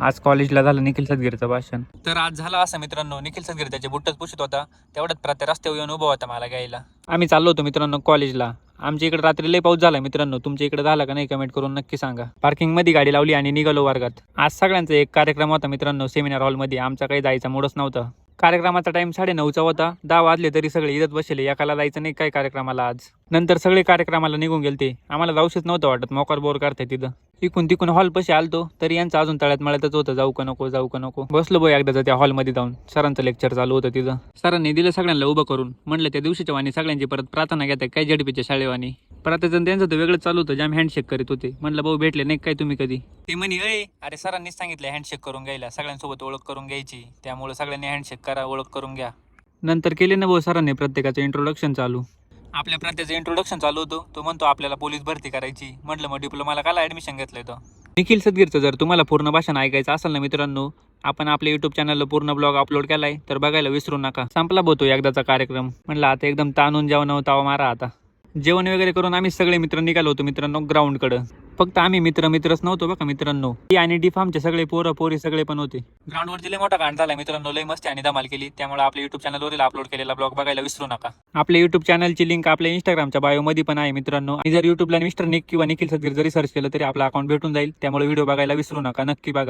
आज कॉलेजला झालं निखिल सदगीरचं भाषण. तर आज झाला असं मित्रांनो, निखिल सदगीर त्याचे बुट्टच पुशीत होता, तेवढ्यात प्रत्ये रस्त्यावर येऊन उभा होता मला घ्यायला. आम्ही चाललो होतो मित्रांनो कॉलेजला. आमच्या इकडे रात्री लय पाऊस झाला मित्रांनो, तुमच्या इकडे झाला का नाही कमेंट करून नक्की सांगा. पार्किंग मध्ये गाडी लावली आणि निघालो वर्गात. आज सगळ्यांचा एक कार्यक्रम होता मित्रांनो सेमिनार हॉलमध्ये. आमचा काही जायचा मूडच नव्हता. कार्यक्रमाचा टाइम 9:30चा होता. 10 वाजले तरी सगळे इथत बसले, एकाला जायचं नाही काय कार्यक्रमाला आज. नंतर सगळे कार्यक्रमाला निघून गेलते. आम्हाला जाऊशच नव्हतं वाटत, मोकार बोर करताय तिथं. इकून तिकून हॉल पशी आलतो तरी यांचं अजून तळ्यात मळ्यातच होतं, जाऊ का नको. बसलो बोय एकदाच त्या हॉलमध्ये जाऊन. सरांचं लेक्चर चालू होतं तिथं. सरांनी दिलं सगळ्यांना उभं करून. म्हणलं त्या दिवशीच्या वाणी सगळ्यांची परत प्रार्थना घेताय काय झडपीच्या शाळेवानी. प्रत्येकजण त्यांचं तर वेगळंच चालू होतं, जाम हँडशेक करीत होते. म्हणलं भाऊ भेटले नाही काय तुम्ही कधी. ते म्हणे अरे सरांनीच सांगितलं हँडशेक करून घ्यायला, सगळ्यांसोबत ओळख करून घ्यायची, त्यामुळे सगळ्यांनी हँडशेक करा, ओळख करून घ्या. नंतर केले ना भाऊ सरांनी प्रत्येकाचं इंट्रोडक्शन चालू. आपल्या प्रत्येकाचं इंट्रोडक्शन चालू होतं. तो म्हणतो आपल्याला पोलीस भरती करायची. म्हटलं मग डिप्लोमाला काला ऍडमिशन घेतलंय तो. निखिल सदगीरचं जर तुम्हाला पूर्ण भाषण ऐकायचं असेल ना मित्रांनो, आपण आपल्या युट्यूब चॅनलला पूर्ण ब्लॉग अपलोड केलाय, तर बघायला विसरू नका. संपला बोतो एकदाचा कार्यक्रम. म्हणलं आता एकदम ताणून जेवण तावा मारा आता. जेवण वगैरे करून आम्ही सगळे मित्र निघालो होतो मित्रांनो ग्राउंडकडं. फक्त आम्ही मित्रच नव्हतो बघा मित्रांनो, ती आणि डीफ आमचे सगळे पोरी सगळे पण होते. ग्राउंडवरती लय मोठा कांड झाला मित्रांनो, लय मस्ती आणि धमाल केली. त्यामुळे आपल्या युट्यूब चॅनलवरील अपलोड केलेला ब्लॉग बघायला विसरू नका. आपल्या युट्यूब चॅनलची लिंक आपल्या इंस्टाग्रामच्या बायो मध्ये पण आहे मित्रांनो. आणि जर युट्यूबला मिस्टर निक किंवा निखिल सदगीर जरी सर्च केलं तरी आपला अकाउंट भेटून जाईल. त्यामुळे व्हिडिओ बघायला विसरू नका, नक्की बघा.